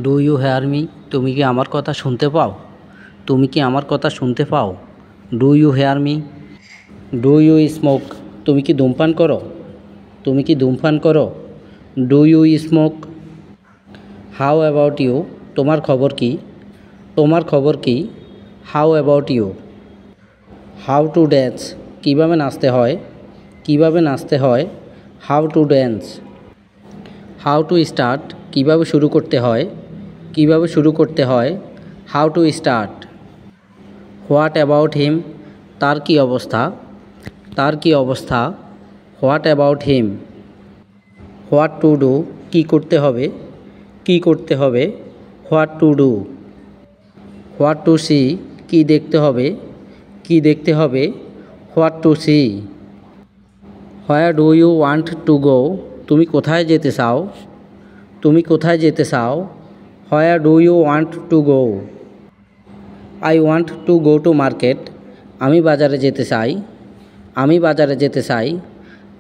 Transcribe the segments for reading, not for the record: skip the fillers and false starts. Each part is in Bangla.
Do you hear me? তুমি কি আমার কথা শুনতে পাও? তুমি কি আমার কথা শুনতে পাও? Do you hear me? Do you smoke? তুমি কি ধূমপান করো? তুমি কি ধূমপান করো? Do you smoke? How about you? তোমার খবর কি? তোমার খবর কি? How about you? How to dance? কীভাবে নাচতে হয়? কীভাবে নাচতে হয়? How to dance? How to start? কীভাবে শুরু করতে হয়? কীভাবে শুরু করতে হয়? How to start? What about him? তার কী অবস্থা? তার কী অবস্থা? What about him? What to do? কী করতে হবে? কী করতে হবে? What to do? What to see? কী দেখতে হবে? কী দেখতে হবে? What to see? Where do you want to go? তুমি কোথায় যেতে চাও? তুমি কোথায় যেতে চাও? Where do you want to go? I want to go to market. আমি বাজারে যেতে চাই। আমি বাজারে যেতে চাই।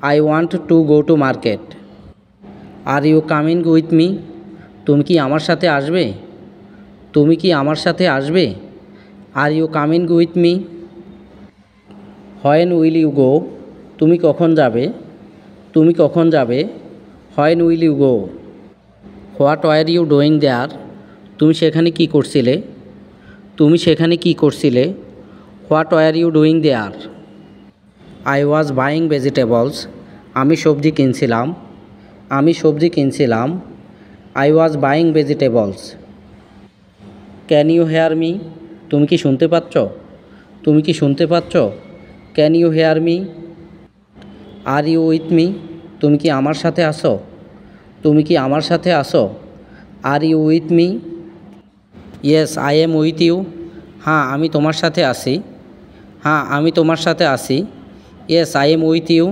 I want to go to market. Are you coming with me? তুমি কি আমার সাথে আসবে? তুমি কি আমার সাথে আসবে? Are you coming with me? When will you go? তুমি কখন যাবে? তুমি কখন যাবে? When will you go? What were you doing there? তুমি সেখানে কি করছিলে? তুমি সেখানে কি করছিলে? What were you doing there? I was buying vegetables. আমি সবজি কিনছিলাম। আমি সবজি কিনছিলাম। I was buying vegetables. Can you hear me? তুমি কি শুনতে পাচ্ছ? তুমি কি শুনতে পাচ্ছ? Can you hear me? Are you with me? তুমি কি আমার সাথে আসো? তুমি কি আমার সাথে আসো? Are you with me? Yes I am with you. হ্যাঁ আমি তোমার সাথে আছি। হ্যাঁ আমি তোমার সাথে আছি। Yes I am with you.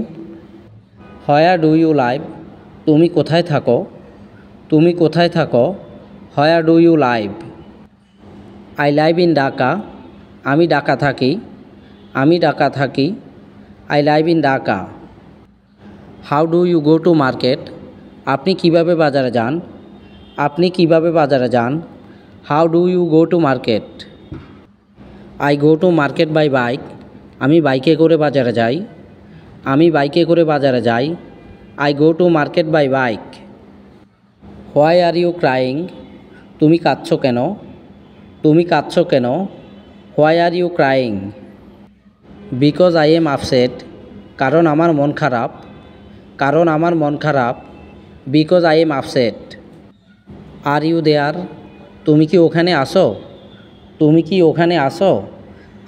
Where do you live? তুমি কোথায় থাকো? তুমি কোথায় থাকো? Where do you live? I live in Dhaka. আমি ঢাকা থাকি। আমি ঢাকা থাকি। I live in Dhaka. How do you go to market? আপনি কিভাবে বাজারে যান? আপনি কিভাবে বাজারে যান? How do you go to market? I go to market by bike. আমি বাইকে করে বাজারে যাই। আমি বাইকে করে বাজারে যাই। I go to market by bike. Why are you crying? তুমি কাঁদছো কেন? তুমি কাঁদছো কেন? Why are you crying? Because I am upset. কারণ আমার মন খারাপ। কারণ আমার মন খারাপ। Because I am upset. Are you there? তুমি কি ওখানে আসো? তুমি কি ওখানে আসো?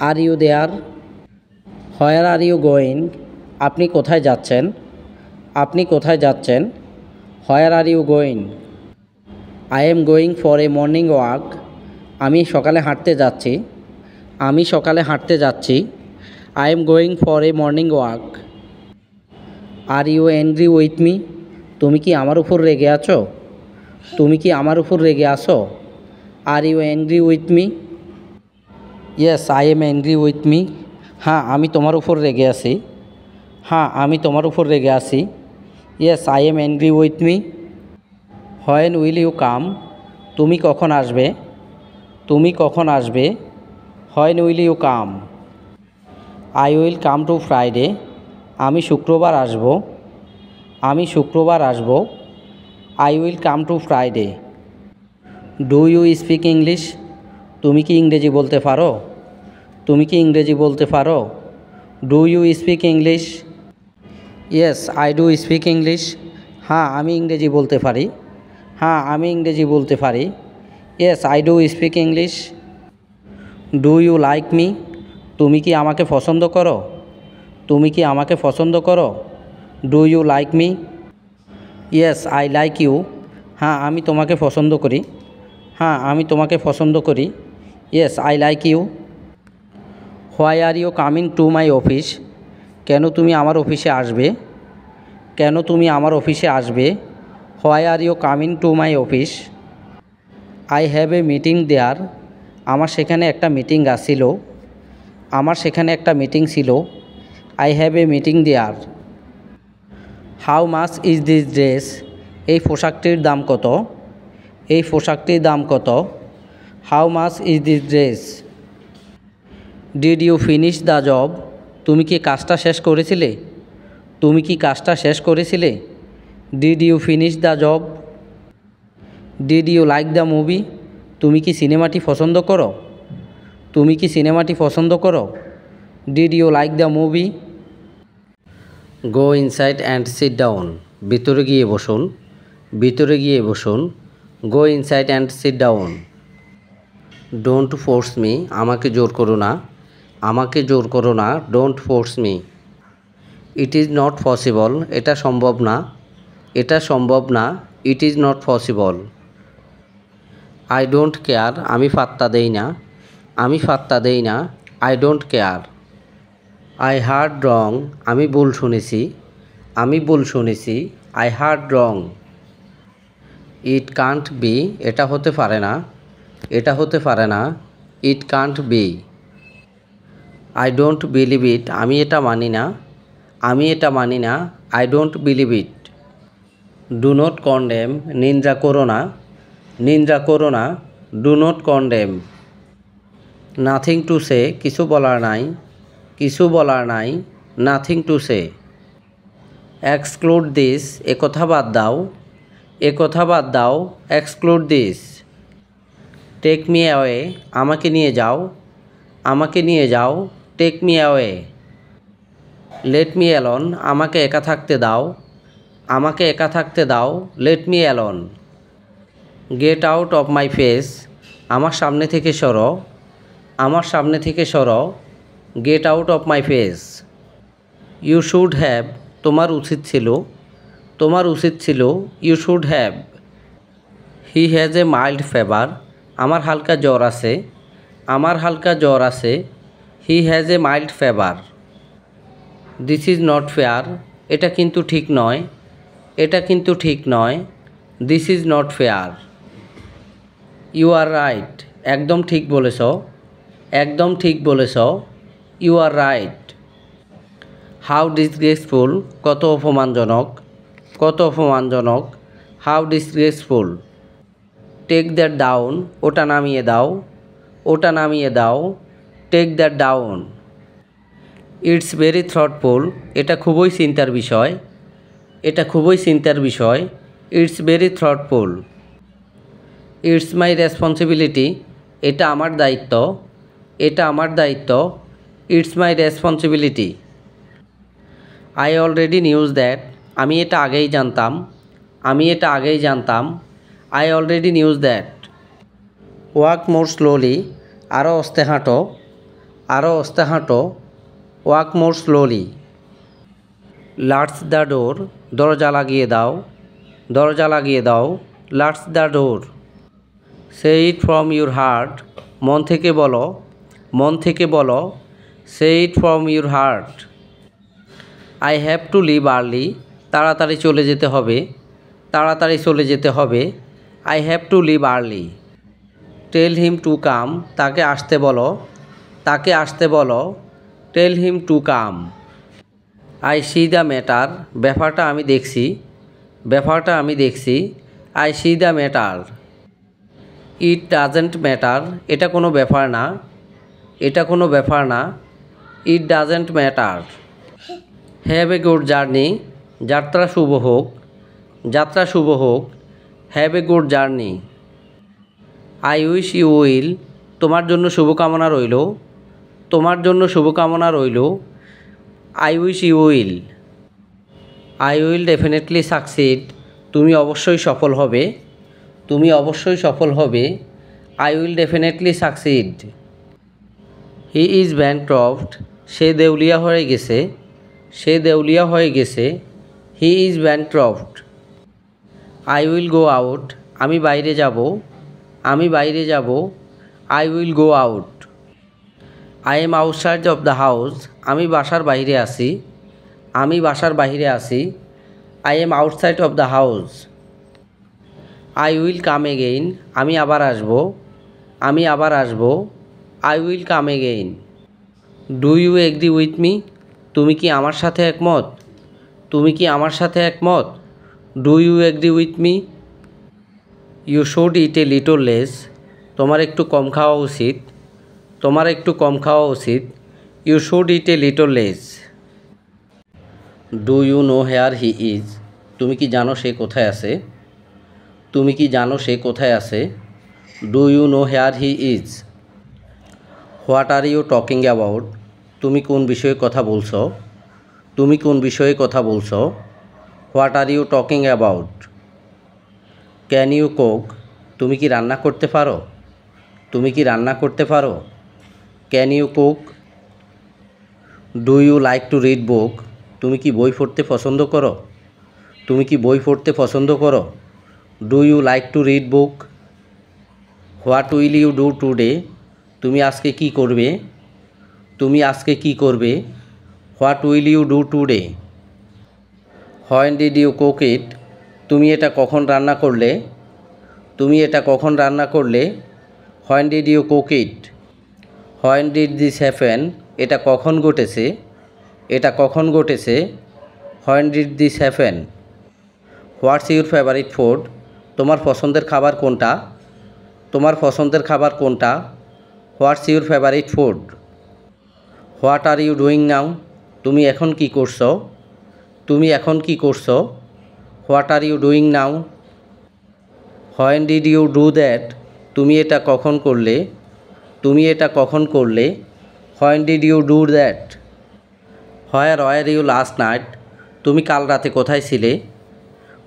Are you there? Where are you going? আপনি কোথায় যাচ্ছেন? আপনি কোথায় যাচ্ছেন? Where are you going? I am going for a morning walk. আমি সকালে হাঁটতে যাচ্ছি। আমি সকালে হাঁটতে যাচ্ছি। I am going for a morning walk. Are you angry with me? তুমি কি আমার উপর রেগে আছো? তুমি কি আমার উপর রেগে আছো? Are you angry with me? Yes I am angry with me. হ্যাঁ আমি তোমার উপর রেগে আছি। হ্যাঁ আমি তোমার উপর রেগে আছি। Yes I am angry with me. When will you come? তুমি কখন আসবে? তুমি কখন আসবে? When will you come? I will come to Friday. আমি শুক্রবার আসব। আমি শুক্রবার আসব। I will come to Friday. Do you speak English? তুমি কি ইংরেজি বলতে পারো? তুমি কি ইংরেজি বলতে পারো? Do you speak English? Yes I do speak English. হ্যাঁ আমি ইংরেজি বলতে পারি। হ্যাঁ আমি ইংরেজি বলতে পারি। Yes I do speak English. Do you like me? তুমি কি আমাকে পছন্দ করো? তুমি কি আমাকে পছন্দ করো? Do you like me? Yes I like you. হ্যাঁ আমি তোমাকে পছন্দ করি। হ্যাঁ আমি তোমাকে পছন্দ করি। Yes I like you. Why are you coming to my office? কেন তুমি আমার অফিসে আসবে? কেন তুমি আমার অফিসে আসবে? Why are you coming to my office? I have a meeting there. আমার সেখানে একটা মিটিং ছিল। আমার সেখানে একটা মিটিং ছিল। I have a meeting there. How much is this dress? এই পোশাকটির দাম কত? এই পোশাকটির দাম কত? How much is this dress? Did you finish the job? তুমি কি কাজটা শেষ করেছিলে? তুমি কি কাজটা শেষ করেছিলে? Did you finish the job? Did you like the movie? তুমি কি সিনেমাটি পছন্দ করো? তুমি কি সিনেমাটি পছন্দ করো? Did you like the movie? Go inside and sit down. ভিতরে গিয়ে বসুন। ভিতরে গিয়ে বসুন। Go inside and sit down. Don't force me. আমাকে জোর করো না। আমাকে জোর করো না। Don't force me. It is not possible. এটা সম্ভব না। এটা সম্ভব না। It is not possible. I don't care. আমি পাত্তা দেই না। আমি পাত্তা দেই না। I don't care. I heard রং। আমি ভুল শুনেছি। আমি ভুল শুনেছি। I heard wrong. It can't be. এটা হতে পারে না। এটা হতে পারে না। It can't be. I don't believe it. আমি এটা মানি না। আমি এটা মানি না। I don't believe it. Do not condemn. নিন্দা করো না। নিন্দা করো না। Do not condemn. Nothing to say. কিছু বলার নাই। কিছু বলার নাই। Nothing to say. Exclude this. এ কথা বাদ দাও। এ কথা বাদ দাও। Exclude this. Take me away. আমাকে নিয়ে যাও। আমাকে নিয়ে যাও। Take me away. Let me alone. আমাকে একা থাকতে দাও। আমাকে একা থাকতে দাও। Let me alone. Get out of my face. আমার সামনে থেকে সরো। আমার সামনে থেকে সরো। Get out of my face. You should have. তোমার উচিত ছিল। তোমার উচিত ছিল। You should have. He has a mild fever. আমার হালকা জ্বর আছে। আমার হালকা জ্বর আছে। He has a mild fever. This is not fair. এটা কিন্তু ঠিক নয়। এটা কিন্তু ঠিক নয়। This is not fair. You are right. একদম ঠিক বলেছ। একদম ঠিক বলেছ। You are right. How disgraceful. কত অপমানজনক। কত অপমানজনক। How disgraceful. Take that down. ওটা নামিয়ে দাও। ওটা নামিয়ে দাও। Take that down. It's very thoughtful. এটা খুবই চিন্তার বিষয়। এটা খুবই চিন্তার বিষয়। It's very thoughtful. It's my responsibility. এটা আমার দায়িত্ব। এটা আমার দায়িত্ব। It's my responsibility. I already knew that. আমি এটা আগেই জানতাম। আমি এটা আগেই জানতাম। I already knew that. Walk more slowly. আরও আস্তে হাঁটো। আরও আস্তে হাঁটো। Walk more slowly. Latch the door. দরজা লাগিয়ে দাও। দরজা লাগিয়ে দাও। Latch the door. Say it from your heart. মন থেকে বলো। মন থেকে বলো। Say it from your heart. I have to leave early. তাড়াতাড়ি চলে যেতে হবে। তাড়াতাড়ি চলে যেতে হবে। I have to leave early. Tell him to come. তাকে আসতে বলো। তাকে আসতে বলো। Tell him to come. I see the matter. ব্যাপারটা আমি দেখছি। ব্যাপারটা আমি দেখছি। I see the matter. It doesn't matter. এটা কোনো ব্যাপার না। এটা কোনো ব্যাপার না। It doesn't matter. Have a good journey. যাত্রা শুভ হোক। যাত্রা শুভ হোক। Have a good journey. I wish you well. তোমার জন্য শুভকামনা রইল। তোমার জন্য শুভকামনা রইল। I wish you well. I will definitely succeed. তুমি অবশ্যই সফল হবে। তুমি অবশ্যই সফল হবে। I will definitely succeed. He is bankrupt. সে দেউলিয়া হয়ে গেছে। সে দেউলিয়া হয়ে গেছে। He is bankrupt. I will go out. আমি বাইরে যাব। আমি বাইরে যাব। I will go out. I am outside of the house. আমি বাসার বাইরে আছি। আমি বাসার বাইরে আছি। I am outside of the house. I will come again. আমি আবার আসব। আমি আবার আসব। I will come again. Do you agree with me. তুমি কি আমার সাথে একমত। তুমি কি আমার সাথে একমত। Do you agree with me. You should eat a little less, তোমার একটু কম খাওয়া উচিত, তোমার একটু কম খাওয়া উচিত। You should eat a little less. Do you know where he is, তুমি কি জানো সে কোথায় আছে, তুমি কি জানো সে কোথায় আছে। Do you know where he is. What are you talking about, তুমি কোন বিষয়ে কথা বলছো, তুমি কোন বিষয়ে কথা বলছো। What are you talking about. Can you cook, তুমি কি রান্না করতে পারো, তুমি কি রান্না করতে পারো। Can you cook. Do you like to read book, তুমি কি বই পড়তে পছন্দ করো, তুমি কি বই পড়তে পছন্দ করো। Do you like to read book. What will you do today, তুমি আজকে কি করবে, তুমি আজকে কি করবে। What will you do today. When did you cook it, তুমি এটা কখন রান্না করলে, তুমি এটা কখন রান্না করলে। When did you cook it. When did this happen, এটা কখন ঘটেছে, এটা কখন ঘটেছে। When did this happen. What's your favourite food, তোমার পছন্দের খাবার কোনটা, তোমার পছন্দের খাবার কোনটা। What's your favourite food. What are you doing now, তুমি এখন কি করছো, তুমি এখন কি করছো। What are you doing now. When did you do that, তুমি এটা কখন করলে, তুমি এটা কখন করলে। When did you do that. Where were you last night, তুমি কাল রাতে কোথায় ছিলে,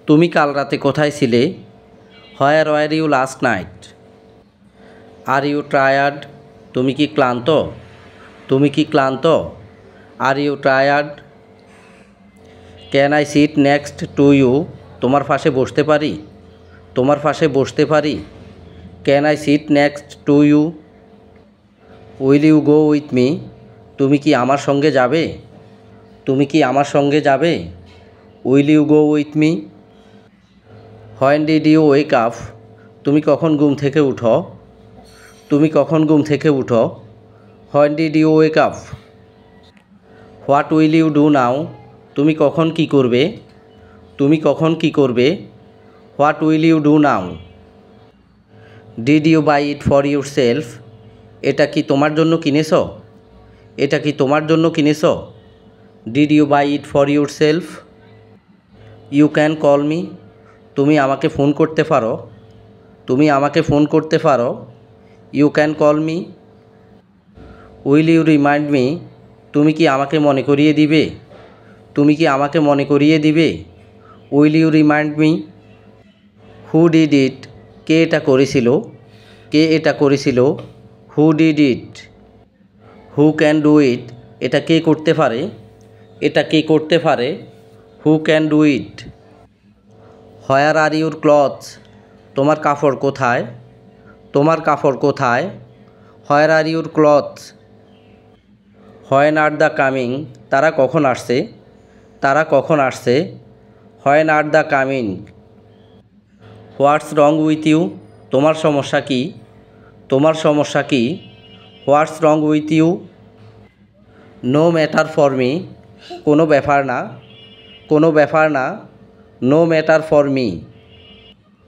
তুমি কাল রাতে কোথায় ছিলে। Where were you last night. Are you tired, তুমি কি ক্লান্ত, তুমি কি ক্লান্ত। Are you tired. Can I sit next to you, তোমার পাশে বসতে পারি, তোমার পাশে বসতে পারি। Can I sit next to you. Will you go with me, তুমি কি আমার সঙ্গে যাবে, তুমি কি আমার সঙ্গে যাবে। Will you go with me. When did you wake up, তুমি কখন ঘুম থেকে উঠো, তুমি কখন ঘুম থেকে উঠো। When did you wake up. What will you do now, তুমি কখন কি করবে, তুমি কখন কি করবে। What will you do now. Did you buy it for yourself, এটা কি তোমার জন্য কিনেছ, এটা কি তোমার জন্য কিনেছ। Did you buy it for yourself. You can call me, তুমি আমাকে ফোন করতে পারো, তুমি আমাকে ফোন করতে পারো। You can call me. Will you remind me, তুমি কি আমাকে মনে করিয়ে দিবে, তুমি কি আমাকে মনে করিয়ে দিবে। Will you remind me. Who did it, কে এটা করেছিল, কে এটা করেছিল। Who did it. Who can do it, এটা কে করতে পারে, এটা কে করতে পারে। Who can do it. Where are your clothes, তোমার কাপড় কোথায়, তোমার কাপড় কোথায়। Where are your clothes. When are they coming, তারা কখন আসছে, তারা কখন আসছে। When are they coming. What's wrong with you, তোমার সমস্যা কি, তোমার সমস্যা কি। What's wrong with you. No matter for me, কোনো ব্যাপার না, কোনো ব্যাপার না। No matter for me.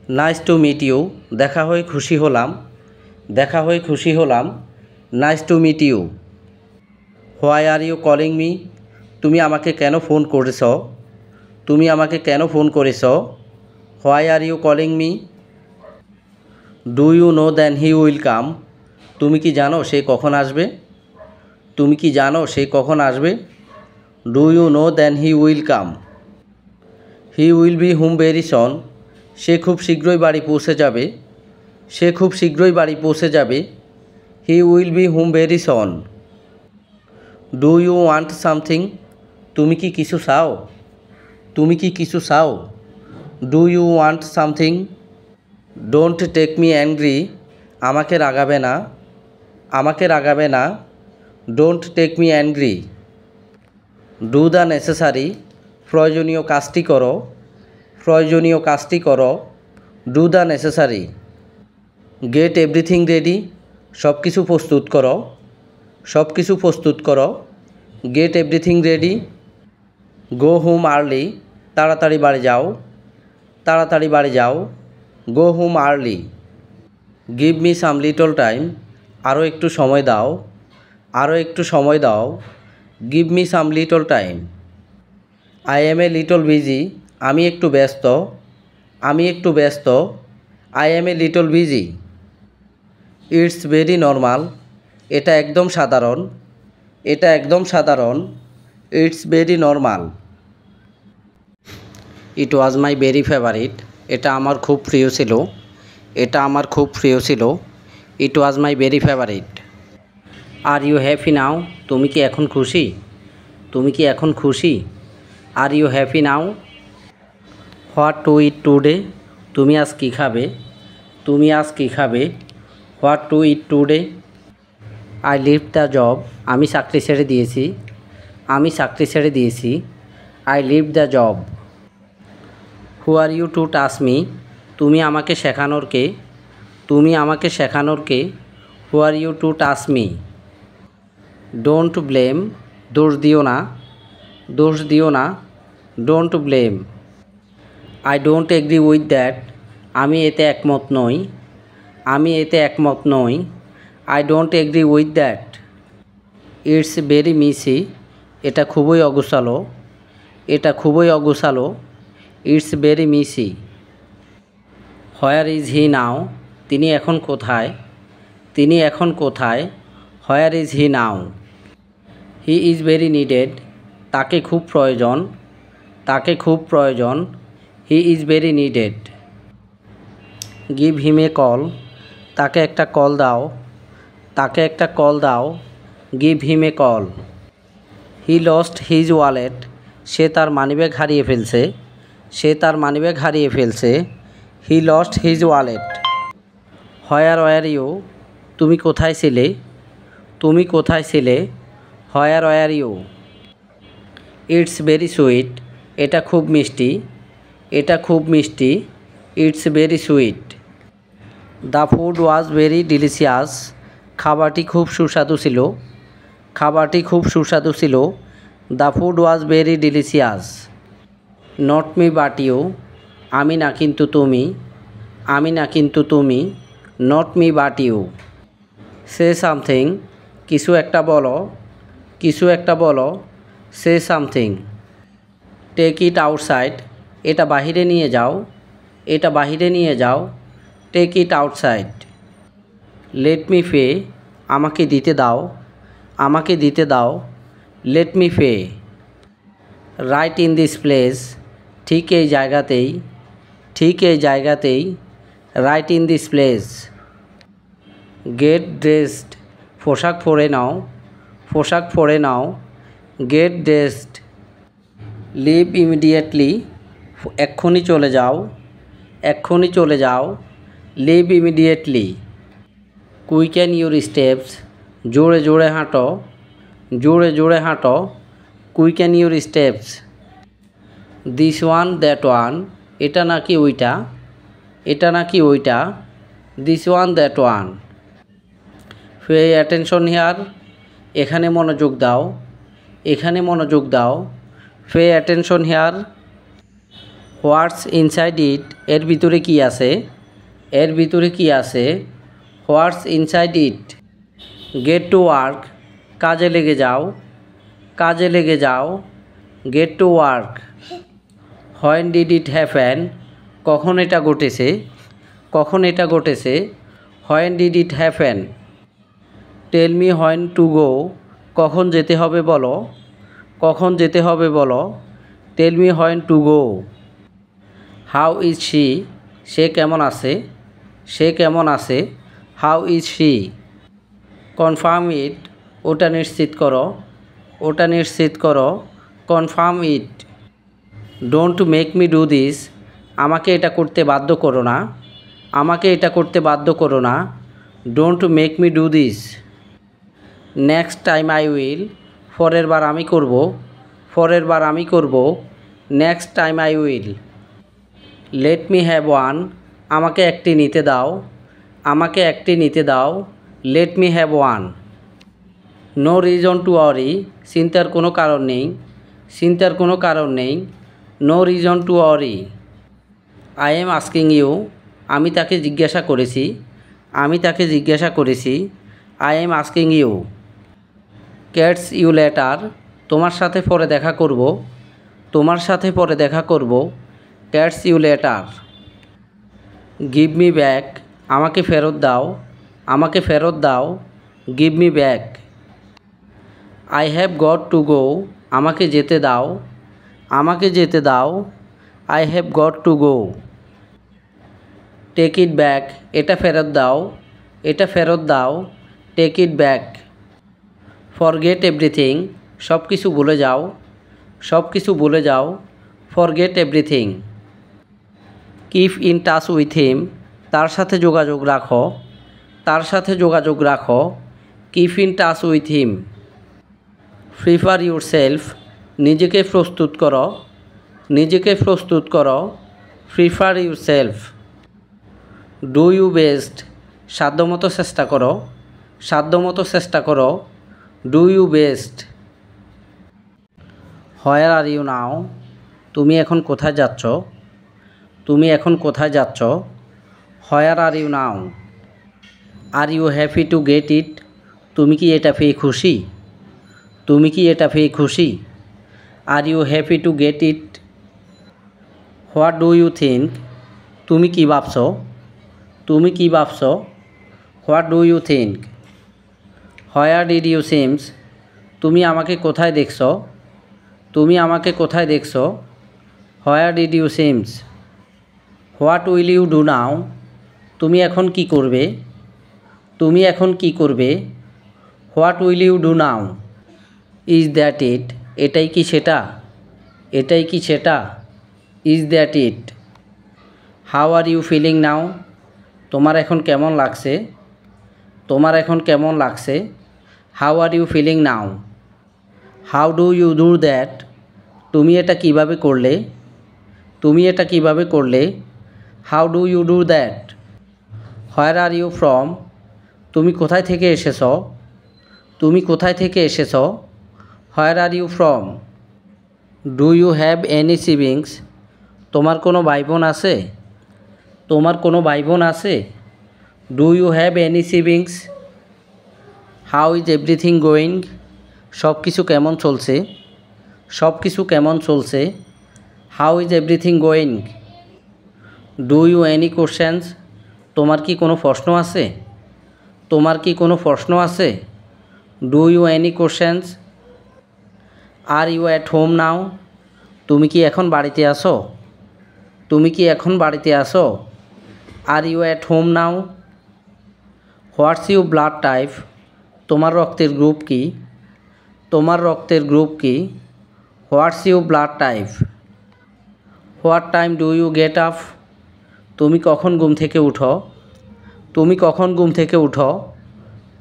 Nice to meet you, দেখা হয়ে খুশি হলাম, দেখা হয়ে খুশি হলাম। Nice to meet you. Why are you calling me, তুমি আমাকে কেন ফোন করেছ, তুমি আমাকে কেন ফোন করেছ। Why are you calling me. Do you know then he will come, তুমি কি জানো সে কখন আসবে, তুমি কি জানো সে কখন আসবে। Do you know then he will come. He will be home very soon, সে খুব শীঘ্রই বাড়ি পৌঁছে যাবে, সে খুব শীঘ্রই বাড়ি পৌঁছে যাবে। He will be home very soon. Do you want something, তুমি কি কিছু চাও, তুমি কি কিছু চাও। Do you want something. Don't take me angry, আমাকে রাগাবে না, আমাকে রাগাবে না। Don't take me angry. Do the necessary, প্রয়োজনীয় কাজটি করো, প্রয়োজনীয় কাজটি করো। Do the necessary. Get everything ready, সব কিছু প্রস্তুত করো, সব কিছু প্রস্তুত করো। Get everything ready. Go home early, তাড়াতাড়ি বাড়ি যাও, তাড়াতাড়ি বাড়ি যাও। গো home early. Give me some little time, আরও একটু সময় দাও, আরও একটু সময় দাও। Give me some little time. I M a little busy, আমি একটু ব্যস্ত, আমি একটু ব্যস্ত। I M a little busy. It's very normal, এটা একদম সাধারণ, এটা একদম সাধারণ। It's very normal. It was my very favourite, এটা আমার খুব প্রিয় ছিল, এটা আমার খুব প্রিয় ছিল। It was my very favourite. Are you happy now, তুমি কি এখন খুশি, তুমি কি এখন খুশি। Are you happy now. What to eat today, তুমি আজ কী খাবে, তুমি আজ কী খাবে। What to eat today. I leave the job, আমি চাকরি ছেড়ে দিয়েছি, আমি চাকরি ছেড়ে দিয়েছি। I leave the job. Who are you to touch me, তুমি আমাকে শেখানোর কে, তুমি আমাকে শেখানোর কে। Who are you to touch me. Don't blame, দোষ দিও না, দোষ দিও না। Don't blame. I don't agree with that, আমি এতে একমত নই, আমি এতে একমত নই। I don't agree with that. It's very messy, এটা খুবই অগোছালো, এটা খুবই অগোছালো। It's very messy. Where is he now, তিনি এখন কোথায়, তিনি এখন কোথায়। Where is he now. He is very needed, তাকে খুব প্রয়োজন, তাকে খুব প্রয়োজন। He is very needed. Give him a call, তাকে একটা কল দাও, তাকে একটা কল দাও। Give him a call. He lost his wallet, সে তার মানিব্যাগ হারিয়ে ফেলছে, সে তার মানিব্যাগ হারিয়ে ফেলছে। He lost his wallet. Where were you, তুমি কোথায় ছিলে, তুমি কোথায় ছিলে। Where were you. It's very sweet, এটা খুব মিষ্টি, এটা খুব মিষ্টি। It's very sweet. The food was very delicious, খাবারটি খুব সুস্বাদু ছিল, খাবারটি খুব সুস্বাদু ছিল। The food was very delicious. Not me but you, আমি না কিন্তু তুমি, আমি না কিন্তু তুমি। Not me but you. Say something, কিছু একটা বলো, কিছু একটা বলো। Say something. Take it outside, এটা বাহিরে নিয়ে যাও, এটা বাহিরে নিয়ে যাও। Take it outside. Let me pay, আমাকে দিতে দাও, আমাকে দিতে দাও। Let me pay. Right in this place, ঠিক এই জায়গাতেই, ঠিক এই জায়গাতেই। Right in this place. Get dressed, পোশাক পরে নাও, পোশাক পরে নাও। Get dressed. লিভ ইমিডিয়েটলি, এক্ষুনি চলে যাও, এক্ষুনি চলে যাও। Leave immediately. Quicken your steps, জোরে জোরে হাঁটো, জোরে জোরে হাঁটো। Quicken your steps. This one that one, এটা নাকি ওইটা, এটা নাকি ওইটা। This one that one. Pay attention here, এখানে মনোযোগ দাও, এখানে মনোযোগ দাও। Pay attention here. What's inside it, এর ভিতরে কি আছে, এর ভিতরে কি আছে। What's inside it. Get to work, কাজে লেগে যাও, কাজে লেগে যাও। Get to work. When did it happen, কখন এটা ঘটেছে, কখন এটা ঘটেছে। When did it happen. Tell me when to go, কখন যেতে হবে বলো, কখন যেতে হবে বলো। Tell me when to go. How is she, সে কেমন আছে, সে কেমন আছে। How is she. Confirm it, ওটা নিশ্চিত করো, ওটা নিশ্চিত করো। Confirm it. Don't make me do this, আমাকে এটা করতে বাধ্য করো না, আমাকে এটা করতে বাধ্য করো না। Don't make me do this. Next time I will, পরের বার আমি করব, পরের বার আমি করব। Next time I will. Let me have one, আমাকে একটি নিতে দাও, আমাকে একটি নিতে দাও। Let me have one. No reason to worry, চিন্তার কোনো কারণ নেই, চিন্তার কোনো কারণ নেই। No reason to worry. I am asking you, আমি তাকে জিজ্ঞাসা করেছি, আমি তাকে জিজ্ঞাসা করেছি। I am asking you. Catch you later, তোমার সাথে পরে দেখা করব, তোমার সাথে পরে দেখা করব। Catch you later. Give me back, আমাকে ফেরত দাও, আমাকে ফেরত দাও। Give me back. I have got to go, আমাকে যেতে দাও, আমাকে যেতে দাও। I have got to go. Take it back, এটা ফেরত দাও, এটা ফেরত দাও। Take it back. Forget everything, সব কিছু ভুলে যাও, সব কিছু ভুলে যাও। Forget everything. Keep in touch with him, তার সাথে যোগাযোগ রাখো, তার সাথে যোগাযোগ রাখো। Keep in touch with him. Prepare yourself, নিজেকে প্রস্তুত করো, নিজেকে প্রস্তুত করো। Prepare yourself. Do you best, সাধ্যমতো চেষ্টা করো, সাধ্যমতো চেষ্টা করো। Do you best. Where are you now, তুমি এখন কোথায় যাচ্ছ, তুমি এখন কোথায় যাচ্ছ। Where are you now. Are you happy to get it, তুমি কি এটা পেয়ে খুশি, তুমি কি এটা পেয়ে খুশি। Are you happy to get it. What do you think, তুমি কি ভাবছো, তুমি কি ভাবছো। What do you think. Where did you see me, তুমি আমাকে কোথায় দেখছো, তুমি আমাকে কোথায় দেখছো। Where did you see me. What will you do now, তুমি এখন কি করবে, তুমি এখন কি করবে। What will you do now. Is that it, এটাই কি সেটা, এটাই কি সেটা। Is that it. How are you feeling now, তোমার এখন কেমন লাগছে, তোমার এখন কেমন লাগছে। How are you feeling now. How do you do that, তুমি এটা কিভাবে করলে, তুমি এটা কিভাবে করলে। How do you do that. Where are you from, তুমি কোথায় থেকে এসেছ, তুমি কোথায় থেকে এসেছ। Where are you from. Do you have any siblings, তোমার কোনো ভাই বোন আছে, তোমার কোনো ভাই বোন আছে। Do you have any siblings. How is everything going, সব কিছু কেমন চলছে, সব কিছু কেমন চলছে। How is everything going. Do you any questions, তোমার কি কোনো প্রশ্ন আছে, তোমার কি কোনো প্রশ্ন আছে। Do you any questions. Are you at home now, তুমি কি এখন বাড়িতে আসো, তুমি কি এখন বাড়িতে আসো। Are you at home now. What's you blood type, তোমার রক্তের গ্রুপ কি, তোমার রক্তের গ্রুপ কি। What's you blood type. What time do you get up, তুমি কখন ঘুম থেকে উঠো, তুমি কখন ঘুম থেকে উঠো।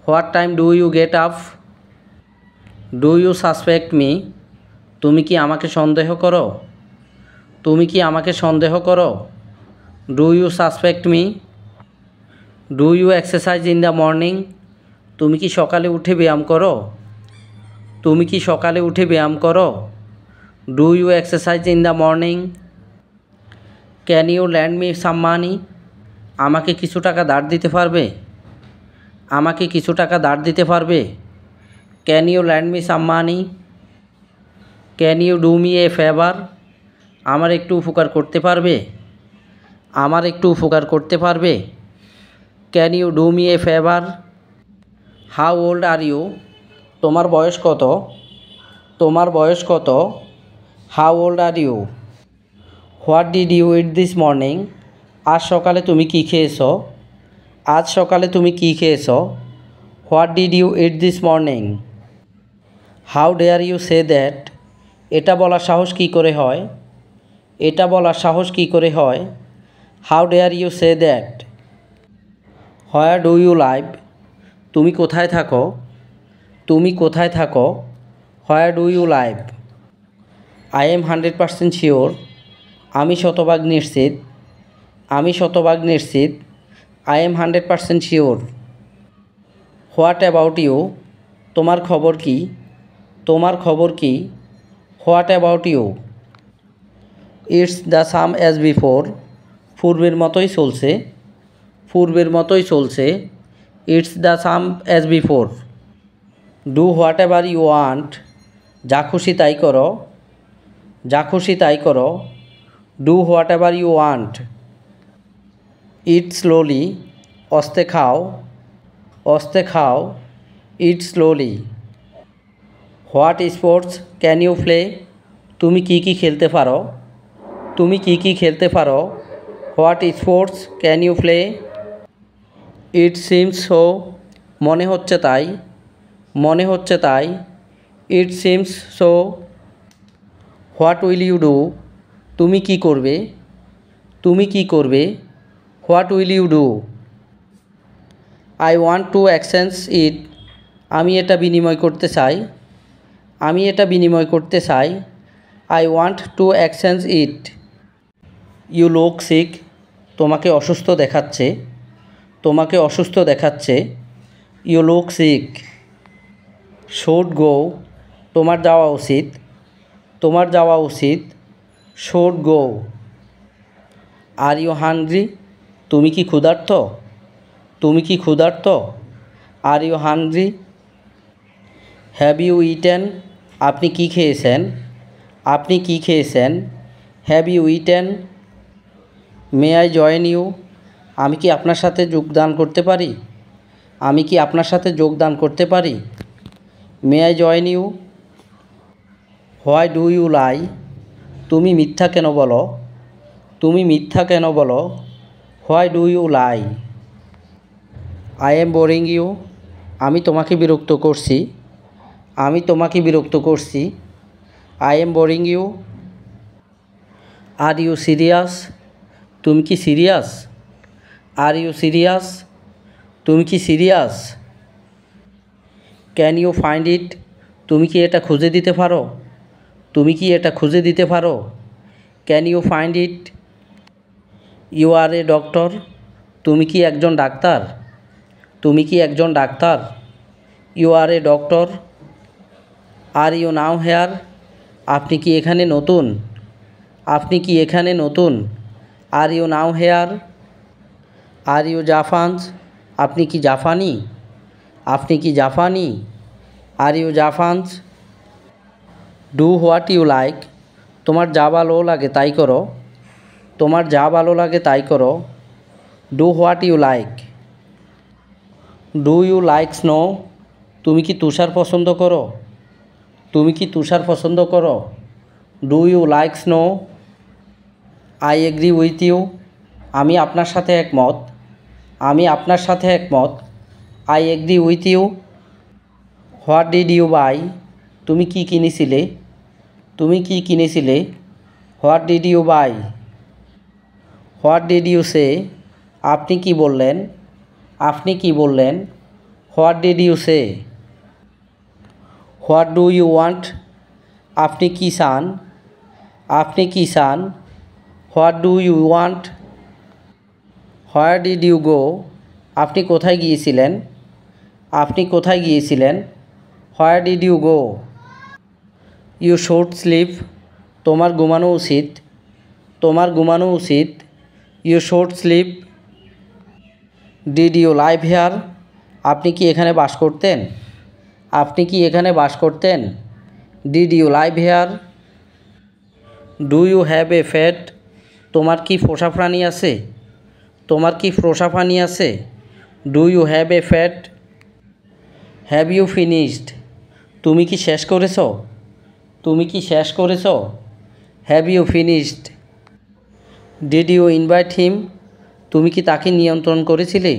What time do you get up. Do you suspect me, তুমি কি আমাকে সন্দেহ করো, তুমি কি আমাকে সন্দেহ করো। Do you suspect me. Do you exercise in the morning, তুমি কি সকালে উঠে ব্যায়াম করো, তুমি কি সকালে উঠে ব্যায়াম করো। Do you exercise in the morning. Can you lend me some money, আমাকে কিছু টাকা ধার দিতে পারবে, আমাকে কিছু টাকা ধার দিতে পারবে। Can you lend me some money. Can you do me a favour, আমার একটু উপকার করতে পারবে, আমার একটু উপকার করতে পারবে। Can you do me a favour. How old are you, তোমার বয়স কত, তোমার বয়স কত। How old are you. What did you eat this morning, আজ সকালে তুমি কী খেয়েছো, আজ সকালে তুমি কী খেয়েছো। What did you eat this morning. How dare you say that, এটা বলার সাহস কী করে হয়, এটা বলার সাহস কী করে হয়। How dare you say that. Where do you live, তুমি কোথায় থাকো, তুমি কোথায় থাকো। Where do you live. I am 100% sure, আমি শতভাগ নিশ্চিত, আমি শতভাগ নিশ্চিত। I am 100% sure. What about you, তোমার খবর কি, তোমার খবর কি। What about you. It's the same as before, পূর্বের মতোই চলছে, পূর্বের মতোই চলছে। It's the same as before. Do whatever you want, যা খুশি তাই করো, যা খুশি তাই করো। Do whatever you want. Eat slowly, আস্তে খাও, আস্তে খাও। Eat slowly. What sports can you play, তুমি কী কী খেলতে পারো, তুমি কী কী খেলতে পারো। What sports can you play. It seems so, মনে হচ্ছে তাই, মনে হচ্ছে তাই। It seems so. What will you do, তুমি কী করবে, তুমি কী করবে। What will you do. I want to exchange it, আমি এটা বিনিময় করতে চাই, আমি এটা বিনিময় করতে চাই। I want to exchange it. You look sick, তোমাকে অসুস্থ দেখাচ্ছে, তোমাকে অসুস্থ দেখাচ্ছে। You look sick. Should go, তোমার যাওয়া উচিত, তোমার যাওয়া উচিত। Should go. Are you hungry, তুমি কি ক্ষুধার্ত, তুমি কি ক্ষুধার্ত। Are you hungry. Have you eaten, আপনি কি খেয়েছেন, আপনি কি খেয়েছেন। Have you eaten. May I join you, আমি কি আপনার সাথে যোগদান করতে পারি, আমি কি আপনার সাথে যোগদান করতে পারি। May I join you. Why do you lie, তুমি মিথ্যা কেন বলো, তুমি মিথ্যা কেন বলো। Why do you lie. I am boring you, আমি তোমাকে বিরক্ত করছি, আমি তোমাকে বিরক্ত করছি। I am boring you. Are you serious, তুমি কি সিরিয়াস। আর ইউ সিরিয়াস, তুমি কি serious. Can you find it, তুমি কি এটা খুঁজে দিতে পারো, তুমি কি এটা খুঁজে দিতে পারো। Can you find it. You are a doctor, তুমি কি একজন ডাক্তার, তুমি কি একজন ডাক্তার। You are a doctor. Are you new here, আপনি কি এখানে নতুন, আপনি কি এখানে নতুন। Are you new here. Are you Japanese, আপনি কি জাপানি, আপনি কি জাপানি। Are you Japanese. Do what you like, তোমার যা ভালো লাগে তাই করো, তোমার যা ভালো লাগে তাই করো। Do what you like. Do you like snow, তুমি কি তুষার পছন্দ করো, তুমি কি তুষার পছন্দ করো। Do you like snow. I agree with you, আমি আপনার সাথে একমত, আমি আপনার সাথে একমত। I agree with you. What did you buy, তুমি কি কিনেছিলে, তুমি কি কিনেছিলে। What did you buy. What did you say, আপনি কি বললেন, আপনি কি বললেন। What did you say. What do you want, আপনি কি চান, আপনি কি চান। What do you want. Where did you গো, আপনি কোথায় গিয়েছিলেন, আপনি কোথায় গিয়েছিলেন। Where did you go. You should sleep, তোমার ঘুমানো উচিত, তোমার ঘুমানো উচিত। You should sleep. Did you live here, আপনি কি এখানে বাস করতেন, আপনি কি এখানে বাস করতেন। Did you live here. Do you have a pet, তোমার কি পোষা প্রাণী আছে, তোমার কি পোষা প্রাণী আছে। Do you have a pet. Have you finished, তুমি কি শেষ করেছ, তুমি কি শেষ করেছ। Have you finished. Did you invite him, তুমি কি তাকে নিয়ন্ত্রণ করেছিলে,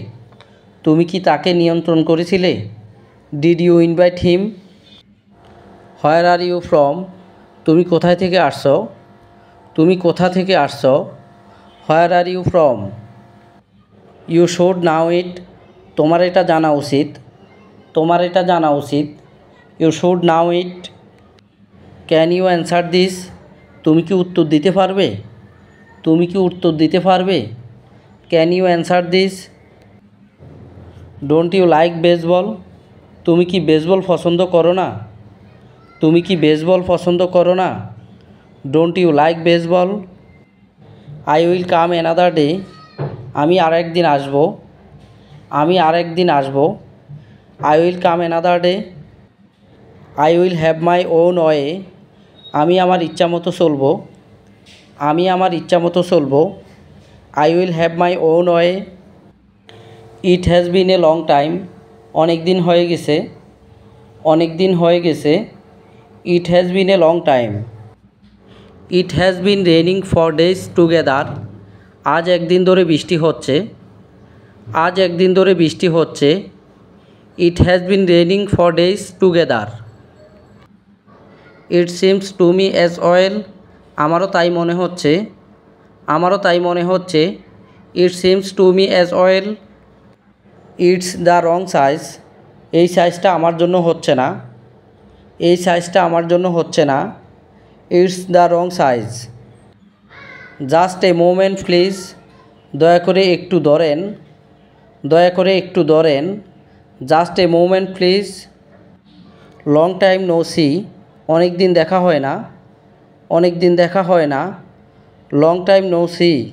তুমি কি তাকে নিয়ন্ত্রণ করেছিলে। Did you invite him. Where are you from, তুমি কোথায় থেকে আসছো, তুমি কোথা থেকে আসছো। Where are you from. You should know it, তোমার এটা জানা উচিত, তোমার এটা জানা উচিত। You should know it. Can you answer this, তুমি কি উত্তর দিতে পারবে, তুমি কি উত্তর দিতে পারবে। Can you answer this. Don't you like baseball, তুমি কি বেসবল পছন্দ করো না, তুমি কি বেসবল পছন্দ করো না। Don't you like baseball. I will come another day, আমি আর একদিন আসবো, আমি আরেক দিন আসব। I will come another day. I will have my own way. আমি আমার ইচ্ছা মতো চলব। আমি আমার ইচ্ছা মতো চলব। I will have my own way. It has been a long time. অনেক দিন হয়ে গেছে। অনেক দিন হয়ে গেছে। It has been a long time. It has been raining for days together. আজ একদিন ধরে বৃষ্টি হচ্ছে। আজ একদিন ধরে বৃষ্টি হচ্ছে। It has been raining for days together. It seems to me as well. আমারও তাই মনে হচ্ছে। আমারও তাই মনে হচ্ছে। It seems to me as well. It's the wrong size. এই সাইজটা আমার জন্য হচ্ছে না। এই সাইজটা আমার জন্য হচ্ছে না। It's the wrong size. Just a moment please. দয়া করে একটু ধরেন। দয়া করে একটু ধরেন। Just a moment please. Long time no see. অনেক দিন দেখা হয় না। অনেক দিন দেখা হয় না। Long time no C.